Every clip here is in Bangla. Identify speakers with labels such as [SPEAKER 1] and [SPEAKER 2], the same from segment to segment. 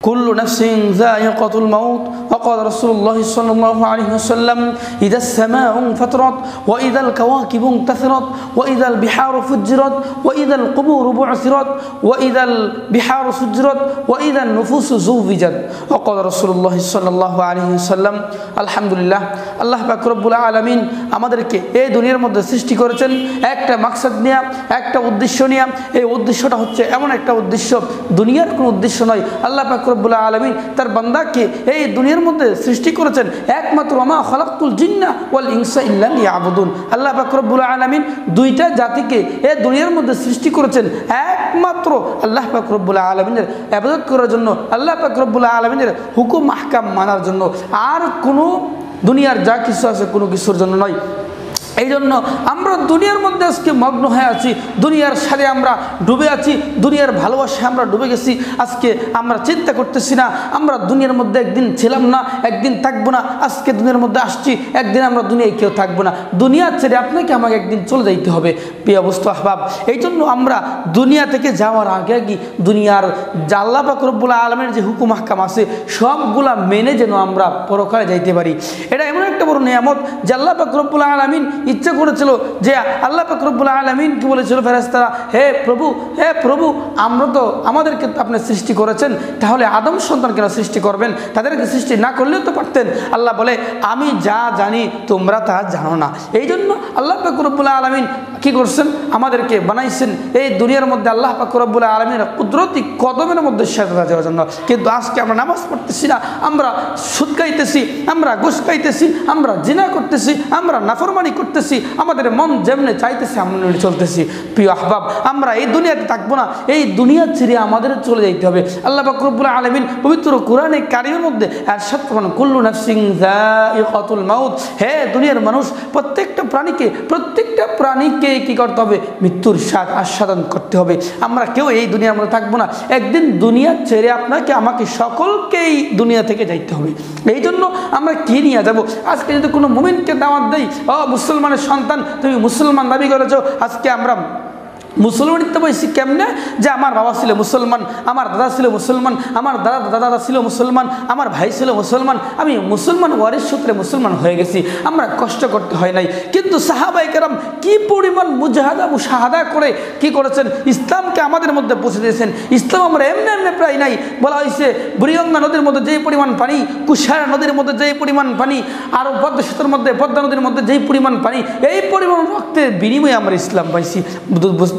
[SPEAKER 1] كل نفس ذائقة الموت وقال رسول الله صلى الله عليه وسلم إذا السماء انفطرت وإذا الكواكب انتثرت وإذا البحار فجرت وإذا القبور بعثرت وإذا البحار سجرت وإذا النفوس زوجت وقال رسول الله صلى الله عليه وسلم الحمد لله আল্লাহ পাক রব্বুল আলামিন আমাদেরকে এই দুনিয়ার মধ্যে সৃষ্টি করেছেন একটা মাকসাদ নিয়ে, একটা উদ্দেশ্য নিয়ে। এই উদ্দেশ্যটা হচ্ছে এমন একটা উদ্দেশ্য, দুনিয়ার কোনো উদ্দেশ্য নয়। আল্লাহ পাক রব্বুল আলামিন তার বান্দাকে এই দুনিয়ার মধ্যে সৃষ্টি করেছেন একমাত্র ওয়া মা খালাকতুল জিন্না ওয়াল ইনসা ইল্লা লিয়াবুদুন। আল্লাহ পাক রব্বুল আলামিন দুইটা জাতিকে এই দুনিয়ার মধ্যে সৃষ্টি করেছেন একমাত্র আল্লাহ পাক রব্বুল আলামিনের ইবাদত করার জন্য, আল্লাহ পাক রব্বুল আলামিনের হুকুম আহকাম মানার জন্য, আর কোনো দুনিয়ার যা কিছু আছে কোনো কিছুর জন্য নয়। এই জন্য আমরা দুনিয়ার মধ্যে আজকে মগ্ন হয়ে আছি, দুনিয়ার সাথে আমরা ডুবে আছি, দুনিয়ার ভালোবাসায় আমরা ডুবে গেছি। আজকে আমরা চিন্তা করতেছি না আমরা দুনিয়ার মধ্যে একদিন ছিলাম না, একদিন থাকবো না। আজকে দুনিয়ার মধ্যে আসছি, একদিন আমরা দুনিয়ায় কেউ থাকবো না। দুনিয়া ছেড়ে আপনাকে আমাকে একদিন চলে যাইতে হবে প্রিয় বস্তু আহবাব। এই জন্য আমরা দুনিয়া থেকে যাওয়ার আগে আগে দুনিয়ার যা আল্লাহ পাক রব্বুল আলামিনের যে হুকুম আহকাম আছে সবগুলা মেনে যেন আমরা পরকালে যাইতে পারি। এটা এমন একটা বড় নিয়ামত যে আল্লাহ পাক রব্বুল আলামিন ইচ্ছা করেছিল, যে আল্লাহ পাক রব্বুল আলামিন কি বলেছিল ফেরেশতারা, হে প্রভু আমরা তো আমাদেরকে আপনি সৃষ্টি করেছেন, তাহলে আদম সন্তান কেন সৃষ্টি করবেন? তাদেরকে সৃষ্টি না করলেও তো পারতেন। আল্লাহ বলে আমি যা জানি তোমরা তা জানো না। এই জন্য আল্লাহ পাক রব্বুল আলামিন কি করছেন, আমাদেরকে বানাইছেন এই দুনিয়ার মধ্যে আল্লাহ পাক রব্বুল আলামিনের কুদরতি কদমের মধ্যে সাজা দেওয়ার জন্য। কিন্তু আজকে আমরা নামাজ পড়তেছি না, আমরা সুদ খাইতেছি, আমরা ঘুষ খাইতেছি, আমরা জিনা করতেছি, আমরা নাফরমানি করতেছি, আমাদের মন যেমনে চাইতেছে আমরা চলতেছি। প্রিয় আহবাব, আমরা এই দুনিয়াতে থাকবো না, এই দুনিয়া ছেড়ে আমাদের চলে যাইতে হবে। আল্লাহ পাক রব্বুল আলামিন পবিত্র কোরআনে কারিমের মধ্যে ইরশাদ করেন, কুল্লু নাফসিন যায়িকাতুল মাউত। হে দুনিয়ার মানুষ, প্রত্যেকটা প্রাণীকে কি করতে হবে? মৃত্যুর স্বাদ আস্বাদন করতে হবে। আমরা কেউ এই দুনিয়ার মধ্যে থাকবো না, একদিন দুনিয়া ছেড়ে আপনাকে আমাকে সকলকেই দুনিয়া থেকে যাইতে হবে। এই জন্য আমরা কি নিয়ে যাব? আজকে যদি কোনো মুমিনকে দাওয়াত দেই, ও মুসলমানের সন্তান তুমি মুসলমান দাবি করেছো, আজকে আমরা মুসলমানিত্ব পাইছি কেমনে? যে আমার বাবা ছিল মুসলমান, আমার দাদা ছিল মুসলমান, আমার দাদা ছিল মুসলমান, আমার ভাই ছিল মুসলমান, আমি মুসলমান ওয়ারিস সূত্রে মুসলমান হয়ে গেছি। আমরা কষ্ট করতে হয় নাই। কিন্তু সাহাবায়ে কেরাম কি পরিমাণ মুশাহাদা করে কি করেছেন, ইসলামকে আমাদের মধ্যে পৌঁছে দিয়েছেন। ইসলাম আমরা এমনি প্রায় নাই। বলা হয়েছে বুড়িগঙ্গা নদীর মধ্যে যেই পরিমাণ পানি, কুশারা নদীর মধ্যে যেই পরিমাণ পানি, আর পদ্মা সেতুর মধ্যে পদ্মা নদীর মধ্যে যেই পরিমাণ পানি, এই পরিমাণ রক্তের বিনিময়ে আমরা ইসলাম পাইছি।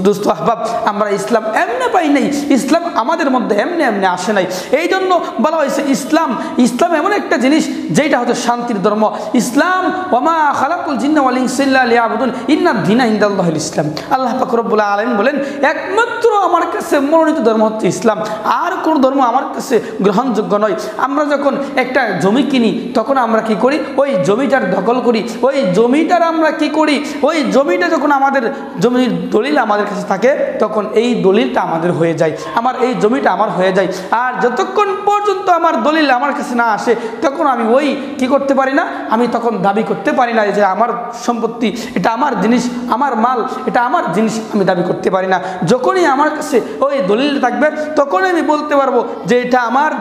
[SPEAKER 1] দোস্ত আহবাব, আমরা ইসলাম এমনি পাই নাই, ইসলাম আমাদের মধ্যে এমনি আসে নাই। এই জন্য বলা হয়েছে ইসলাম এমন একটা জিনিস যেটা হচ্ছে শান্তির ধর্ম। ইসলাম ওয়া মা খালাকুল জিন্না ওয়াল ইনসা ইল্লা লিয়াবুদুন ইন্নাদ দীনা ইনদাল্লাহিল ইসলাম। আল্লাহ পাক রব্বুল আলামিন বলেন একমাত্র আমার কাছে মনোনীত ধর্ম হচ্ছে ইসলাম, আর কোন ধর্ম আমার কাছে গ্রহণযোগ্য নয়। আমরা যখন একটা জমি কিনি তখন আমরা কি করি? ওই জমিটার দখল করি, ওই জমিটার আমরা কি করি? ওই জমিটা যখন আমাদের জমির দলিল আমাদের কাছে থাকে তখন এই দলিলটা আমাদের হয়ে যায়, আমার এই জমিটা আমার হয়ে যায়। আর যতক্ষণ পর্যন্ত আমার দলিল আমার কাছে না আসে তখন আমি ওই কি করতে পারি না, আমি তখন দাবি করতে পারি না যে আমার সম্পত্তি, এটা আমার জিনিস, আমার মাল, এটা আমার জিনিস আমি দাবি করতে পারি না। যখনই আমার কাছে ওই দলিল থাকবে তখনই আমি বলতে পারবো যে এটা আমার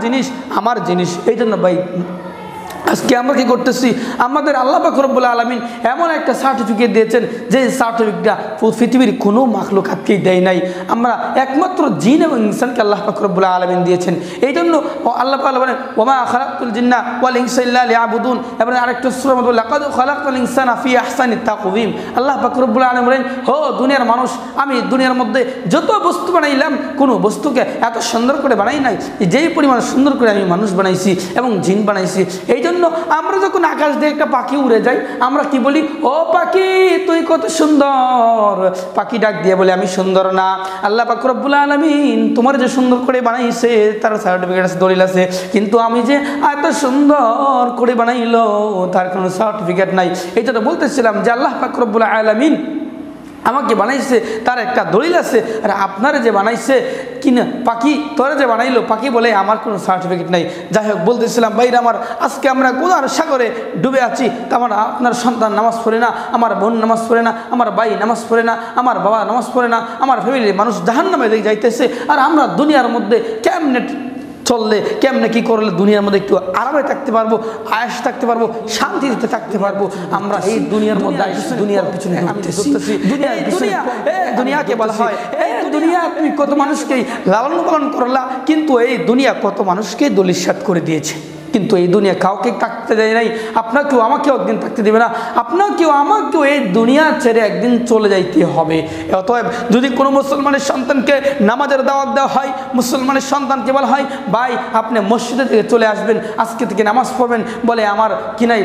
[SPEAKER 1] জিনিস। এই জন্য ভাই আজকে আমরা কি করতেছি, আমাদের আল্লাহ পাক রব্বুল আলামিন এমন একটা সার্টিফিকেট দিয়েছেন যে সার্টিফিকেটটা পৃথিবীর কোনো মাখলুকাতকেই দেয় নাই। আমরা একমাত্র জিন এবং ইনসানকে আল্লাহ পাক রব্বুল আলামিন দিয়েছেন। এই জন্য আল্লাহ পাক বলেন ওয়া মা খালাকতুল জিন্না ওয়াল ইনসা ইল্লা লিয়াবুদুন। এবং আরেকটা সূরার মধ্যে লাকাদ খালাকনাল ইনসানা ফি আহসানিত তাকওয়িম। আল্লাহ পাক রব্বুল আলামিন বলেন, হো দুনিয়ার মানুষ, আমি দুনিয়ার মধ্যে যত বস্তু বানাইলাম কোনো বস্তুকে এত সুন্দর করে বানাই নাই, যেই পরিমাণ সুন্দর করে আমি মানুষ বানাইছি এবং জিন বানাইছি। এই জন্য আমরা যখন আকাশ দিয়ে একটা পাখি উড়ে যাই আমরা কি বলি? ও পাখি তুই কত সুন্দর। পাখি ডাক দিয়ে বলে আমি সুন্দর না। আল্লাহ পাক রব্বুল আলামিন তোমার যে সুন্দর করে বানাইছে তার সার্টিফিকেট আছে, দলিল আছে, কিন্তু আমি যে এত সুন্দর করে বানাইলো তার কোনো সার্টিফিকেট নাই। এটা তো বলতেছিলাম যে আল্লাহ পাক রব্বুল আলামিন আমাকে বানাইছে তার একটা দলিল আছে, আর আপনারা যে বানাইছে কিনা পাখি, তোরা যে বানাইলো পাখি বলে আমার কোনো সার্টিফিকেট নাই। যাই হোক বলতেছিলাম ভাইরা আমার, আজকে আমরা গুনার সাগরে ডুবে আছি। তা আমার আপনার সন্তান নামাজ পড়ে না, আমার বোন নামাজ পড়ে না, আমার ভাই নামাজ পড়ে না, আমার বাবা নামাজ পড়ে না, আমার ফ্যামিলির মানুষ জাহান্নামে যাইতেছে, আর আমরা দুনিয়ার মধ্যে কেমনে চললে, কেমনে কি করলে দুনিয়ার মধ্যে একটু আরামে থাকতে পারবো, আয়েশ থাকতে পারবো, শান্তিতে থাকতে পারবো। আমরা এই দুনিয়ার মধ্যে দুনিয়ার পিছনে ঘুরতেছি। দুনিয়াকে বলা হয় দুনিয়া, তুমি কত মানুষকে লালন পালন করলা, কিন্তু এই দুনিয়া কত মানুষকে দলিসাৎ করে দিয়েছে। কিন্তু এই দুনিয়া কাউকে থাকতে দেয় নাই, আপনাকেও আমাকেও একদিন থাকতে দেবে না, আপনাকেও আমাকেও এই দুনিয়া ছেড়ে একদিন চলে যাইতে হবে। অতএব যদি কোনো মুসলমানের সন্তানকে নামাজের দাওয়াত দেওয়া হয়, মুসলমানের সন্তানকে বলা হয় ভাই আপনি মসজিদে থেকে চলে আসবেন, আজকে থেকে নামাজ পড়বেন, বলে আমার কি নাই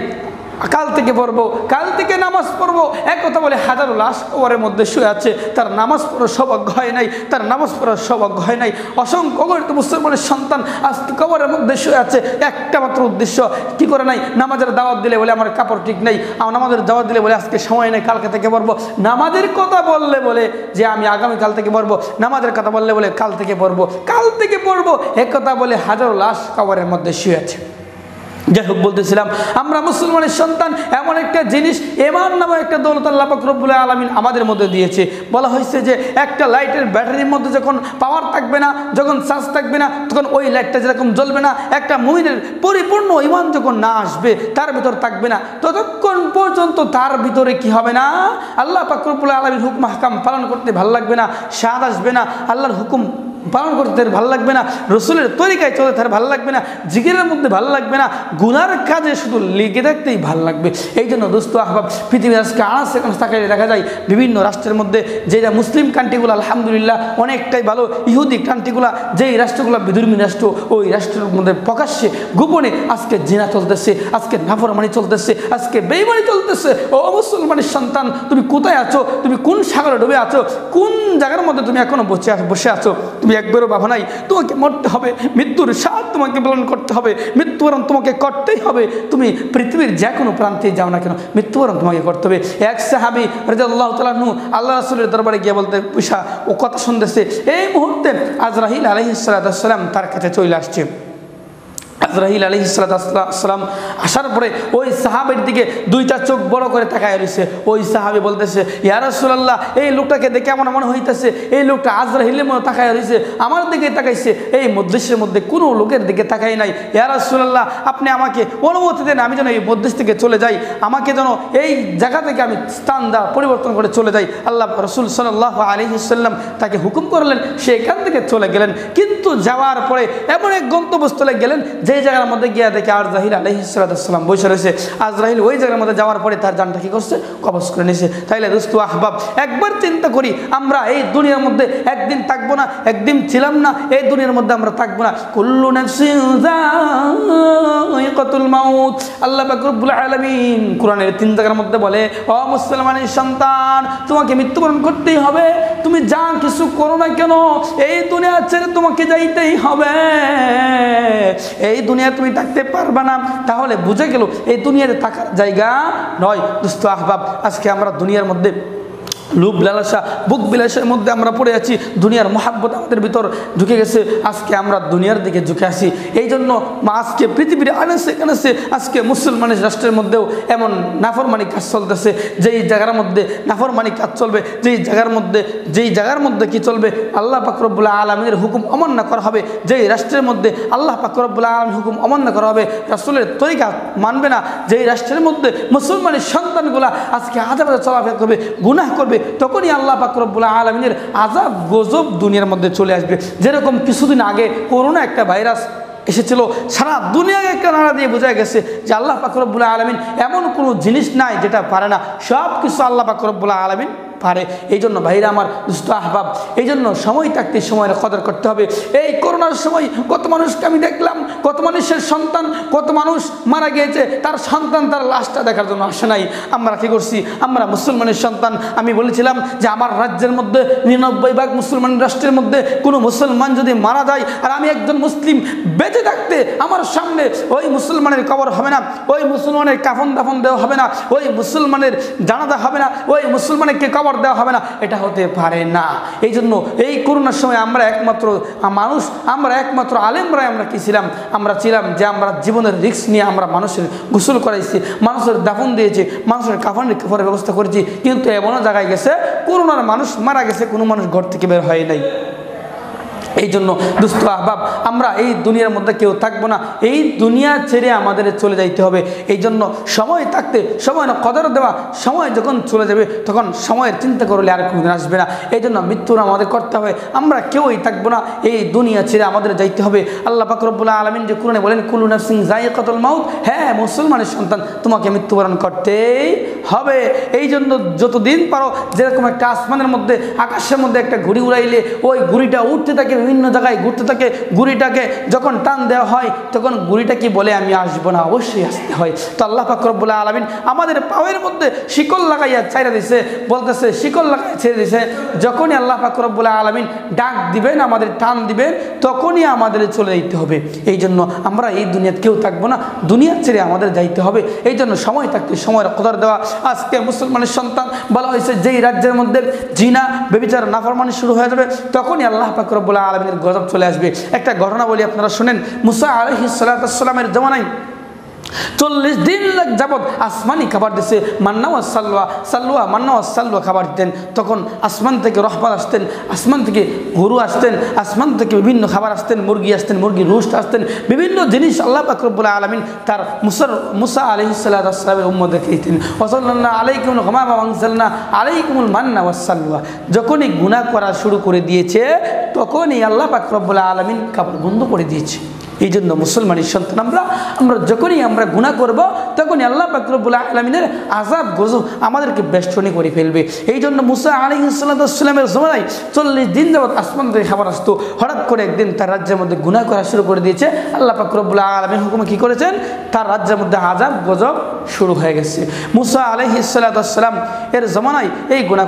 [SPEAKER 1] কাল থেকে পড়বো, কাল থেকে নামাজ পড়বো, এক কথা বলে হাজারো লাশ কবরের মধ্যে শুয়ে আছে, তার নামাজ পড়ার সৌভাগ্য হয় নাই, তার নামাজ পড়ার সৌভাগ্য হয় নাই। অসংখ্য অগণিত মুসলমানের সন্তান আজকে কবরের মধ্যে শুয়ে আছে, একটা মাত্র উদ্দেশ্য, কি করে নাই, নামাজের দাওয়াত দিলে বলে আমার কাপড় ঠিক নেই, আমার নামাজের দাওয়াত দিলে বলে আজকে সময় নেই, কালকে থেকে পড়বো, নামাজের কথা বললে বলে যে আমি আগামীকাল থেকে পড়বো, নামাজের কথা বললে বলে কাল থেকে পড়বো, কাল থেকে পড়বো, এক কথা বলে হাজারো লাশ কবরের মধ্যে শুয়ে আছে। যাই হোক, বলতেছিলাম আমরা মুসলমানের সন্তান, এমন একটা জিনিস ঈমান নামে একটা দৌলত আল্লাহ পাক রব্বুল আলামিন আমাদের মধ্যে দিয়েছে। বলা হয়েছে যে একটা লাইটের ব্যাটারির মধ্যে যখন পাওয়ার থাকবে না, যখন চার্জ থাকবে না, তখন ওই লাইটটা যেরকম জ্বলবে না, একটা মুমিনের পরিপূর্ণ ঈমান যখন না আসবে, তার ভিতর থাকবে না, ততক্ষণ পর্যন্ত তার ভিতরে কি হবে না, আল্লাহ পাক রব্বুল আলামিন হুকুম আহকাম পালন করতে ভালো লাগবে না, স্বাদ আসবে না, আল্লাহর হুকুম পালন করতে ভালো লাগবে না, রসুলের তরিকায় চলে তার ভালো লাগবে না, জিকিরের মধ্যে ভালো লাগবে না, গুনার কাজে শুধু লেগে থাকতেই ভালো লাগবে। এই জন্য দোস্ত আহবাব, পৃথিবীর আজকে আনাচে কানাচে তাকালে দেখা যায় বিভিন্ন রাষ্ট্রের মধ্যে, যেটা মুসলিম কান্ট্রিগুলো আলহামদুলিল্লাহ অনেকটাই ভালো, ইহুদি কান্ট্রিগুলো যেই রাষ্ট্রগুলো বিধর্মী রাষ্ট্র, ওই রাষ্ট্রের মধ্যে প্রকাশ্যে গোপনে আজকে জিনা চলতেছে, আজকে নাফরমানি চলতেছে, আজকে বেঈমানি চলতেছে। ও মুসলমানের সন্তান, তুমি কোথায় আছো? তুমি কোন সাগরে ডুবে আছো? কোন জায়গার মধ্যে তুমি এখনো বসে আছো? তুমি একবারও ভাবা নাই তোমাকে মরতে হবে, মৃত্যুর স্বাদ তোমাকে পালন করতে হবে, মৃত্যুবরণ তোমাকে করতেই হবে। তুমি পৃথিবীর যে কোনো প্রান্তে যাও না কেন, মৃত্যুবরণ তোমাকে করতে হবে। এক সাহাবী রাদিয়াল্লাহু তাআলা আনহু আল্লাহ রাসূলের দরবারে গিয়ে বলতে পয়সা ও কথা শুনতেছে, এই মুহূর্তে আজরাইল আলাইহিস সালাম তার কাছে চলে আসছে। আজরাইল আলাইহিস সালাম আসার পরে ওই সাহাবীর দিকে দুইটা চোখ বড় করে তাকায় রয়েছে। ওই সাহাবী বলতেছে, ইয়া রাসূলুল্লাহ, এই লোকটাকে দেখে আমার মনে হইতেছে এই লোকটা আজরাইলের মতো তাকায় রয়েছে, আমার দিকে তাকাইছে, এই মজলিসের মধ্যে কোনো লোকের দিকে তাকাই নাই। ইয়া রাসূলুল্লাহ, আপনি আমাকে অনুমতি দেন, আমি যেন এই মজলিস থেকে চলে যাই, আমাকে যেন এই জায়গা থেকে আমি স্থান পরিবর্তন করে চলে যাই। আল্লাহ রাসূল সাল্লাল্লাহু আলাইহি ওয়াসাল্লাম তাকে হুকুম করলেন, সে এখান থেকে চলে গেলেন। কিন্তু যাওয়ার পরে এমন এক গন্তব্যস্থলে গেলেন যে জায়গার মধ্যে গিয়া দেখে আজরাইল আলাইহিস সালাম বসে রয়েছে। আজরাইল ওই জায়গার মধ্যে যাওয়ার পরে তার জানটা কি করছে, কবজ করে নিয়েছে। তাইলে দোস্ত আহবাব, একবার চিন্তা করি, আমরা এই দুনিয়ার মধ্যে একদিন থাকবো না, একদিন ছিলাম না, এই দুনিয়ার মধ্যে আমরা থাকবো না। কুল্লু নাফসিন যায়িকাতুল মাউত, আল্লাহ পাক রব্বুল আলামিন কোরআনের 3 জায়গার মধ্যে বলে, ও মুসলমানের সন্তান, তোমাকে মৃত্যুবরণ করতেই হবে, তুমি যা কিছু করো না কেন এই দুনিয়া ছেড়ে তোমাকে যাইতেই হবে। এই দুনিয়া তুমি থাকতে পারবা না, তাহলে বুঝে গেল এই দুনিয়াতে থাকার জায়গা নয়। দোস্ত আহবাব, আজকে আমরা দুনিয়ার মধ্যে লোভ লালসা বুক বিলাসের মধ্যে আমরা পড়ে আছি, দুনিয়ার মহাব্বত আমাদের ভিতর ঢুকে গেছে, আজকে আমরা দুনিয়ার দিকে ঝুঁকে আসি। এই জন্য আজকে পৃথিবীর আনাচে কানাচে আজকে মুসলমানের রাষ্ট্রের মধ্যেও এমন নাফরমানি কাজ চলতেছে, যেই জায়গার মধ্যে নাফরমানি কাজ চলবে, যেই জায়গার মধ্যে কি চলবে, আল্লাহ পাক রব্বুল আলামিনের হুকুম অমান্য করা হবে, যেই রাষ্ট্রের মধ্যে আল্লাহ পাক রব্বুল আলামিনের হুকুম অমান্য করা হবে, রাসূলের তরিকা মানবে না, যেই রাষ্ট্রের মধ্যে মুসলমানের সন্তানগুলা আজকে আযাবে চলাফেরা করবে, গুনাহ করবে, তখনই আল্লাহ পাক রব্বুল আলামিনের আযাব গজব দুনিয়ার মধ্যে চলে আসবে। যেরকম কিছুদিন আগে করোনা একটা ভাইরাস এসেছিল, সারা দুনিয়াকে একটা নাড়া দিয়ে বোঝা গেছে যে আল্লাহ পাক রব্বুল আলামিন এমন কোনো জিনিস নাই যেটা পারে না, সব কিছু আল্লাহ পাক রব্বুল আলামিন পারে। এই জন্য ভাইরা আমার, দুস্থ আহবাব, এই জন্য সময় থাকতে সময়ের কদর করতে হবে। এই করোনার সময় কত মানুষকে আমি দেখলাম, কত মানুষের সন্তান, কত মানুষ মারা গিয়েছে, তার সন্তান তার লাশটা দেখার জন্য আসে নাই। আমরা কি করছি? আমরা মুসলমানের সন্তান, আমি বলেছিলাম যে আমার রাজ্যের মধ্যে 99 মুসলমান রাষ্ট্রের মধ্যে কোনো মুসলমান যদি মারা যায় আর আমি একজন মুসলিম বেঁচে থাকতে আমার সামনে ওই মুসলমানের কবর হবে না, ওই মুসলমানের কাফন দাফন দেওয়া হবে না, ওই মুসলমানের জানাজা হবে না, ওই মুসলমানকে কবর দেওয়া হবে না, এটা হতে পারে না। এই জন্য এই করোনার সময় আমরা একমাত্র মানুষ, আমরা একমাত্র আলেমরাই আমরা কি ছিলাম, আমরা ছিলাম যে আমরা জীবনের রিস্ক নিয়ে আমরা মানুষের গোসল করাইছি, মানুষের দাফন দিয়েছি, মানুষের কাফনের ব্যবস্থা করেছি। কিন্তু এমনও জায়গায় গেছে করোনার মানুষ মারা গেছে, কোনো মানুষ ঘর থেকে বের হয় নাই। এই জন্য দুস্থ আহবাব, আমরা এই দুনিয়ার মধ্যে কেউ থাকবো না, এই দুনিয়া ছেড়ে আমাদের চলে যাইতে হবে। এই জন্য সময় থাকতে সময় না কদর দেওয়া, সময় যখন চলে যাবে তখন সময়ের চিন্তা করলে আর কোনোদিন আসবে না। এই জন্য মৃত্যুর আমাদের করতে হবে, আমরা কেউই থাকবো না, এই দুনিয়া ছেড়ে আমাদের যাইতে হবে। আল্লাহ পাক রব্বুল আলামিন যে কুরআনে বলেন কুল্লু নাফসিন যায়িকাতুল মাউত, হ্যাঁ মুসলমানের সন্তান তোমাকে মৃত্যুবরণ করতেই হবে। এই জন্য যতদিন পারো, যেরকম একটা আসমানের মধ্যে আকাশের মধ্যে একটা ঘুড়ি উড়াইলে ওই ঘুড়িটা উঠতে থাকে, বিভিন্ন জায়গায় ঘুরতে থাকে, ঘুড়িটাকে যখন টান দেওয়া হয় তখন ঘুড়িটা কি বলে আমি আসবো না, অবশ্যই আসতে হয়। তো আল্লাহ পাক রব্বুল আলামিন আমাদের পায়ের মধ্যে শিকল লাগাইয়া ছেড়ে দিছে, বলতেছে শিকল লাগাইয়া ছেড়ে দিছে, যখনই আল্লাহ পাক রব্বুল আলামিন ডাক দিবেন, আমাদের টান দিবেন, তখনই আমাদের চলে যেতে হবে। এই জন্য আমরা এই দুনিয়াতে কেউ থাকবো না, দুনিয়া ছেড়ে আমাদের যাইতে হবে। এই জন্য সময় থাকতে সময়ের কদর দেওয়া। আজকে মুসলমানের সন্তান বলা হয়েছে যেই রাজ্যের মধ্যে জিনা ব্যভিচার নাফরমানি শুরু হয়ে যাবে তখনই আল্লাহ পাক রব্বুল আলামিনের গজব চলে আসবে। একটা ঘটনা বলি আপনারা শুনেন। মুসা আলাইহিস সালামের জমানায় 40 দিন যাবৎ আসমানি খাবার দিছে, মান্না ওয়া সালওয়া, সালওয়া মান্না ওয়া সালওয়া খাবার দিতেন। তখন আসমান থেকে রহমত আসতেন, আসমান থেকে গরু আসতেন, আসমান থেকে বিভিন্ন খাবার আসতেন, মুরগি আসতেন, মুরগির রোস্ট আসতেন, বিভিন্ন জিনিস আল্লাহ পাক রব্বুল আলামিন তার মুসা আলাইহিস সালামের উম্মতকে দিতেন। ওয়াসাল্লাল্লাহু আলাইকুম গামামা ওয়ানজালনা আলাইকুমুল মান্না ওয়া সালওয়া। যখনই গুনাহ করা শুরু করে দিয়েছে তখনই আল্লাহ পাক রব্বুল আলামিন খাবার বন্ধ করে দিয়েছে। এই জন্য মুসলমানের সন্তান আমরা যখনই আমরা গুনাহ করব তখনই আল্লাহ পাক রব্বুল আলামিনের আযাব গজব আমাদেরকে বেষ্টনী করে ফেলবে। এই জন্য মুসা আলাইহিস সালামের জমানায় 40 দিন যাবৎ আসমান থেকে খাবার আসতো। হঠাৎ করে একদিন তার রাজ্যের মধ্যে গুনাহ করা শুরু করে দিয়েছে। আল্লাহ পাক রব্বুল আলামিন হুকুমে কি করেছেন, তার রাজ্যের মধ্যে আযাব গজব শুরু হয়ে গেছে। মুসা আলাইহিস সালাম এর জমানায় এই গুনাহ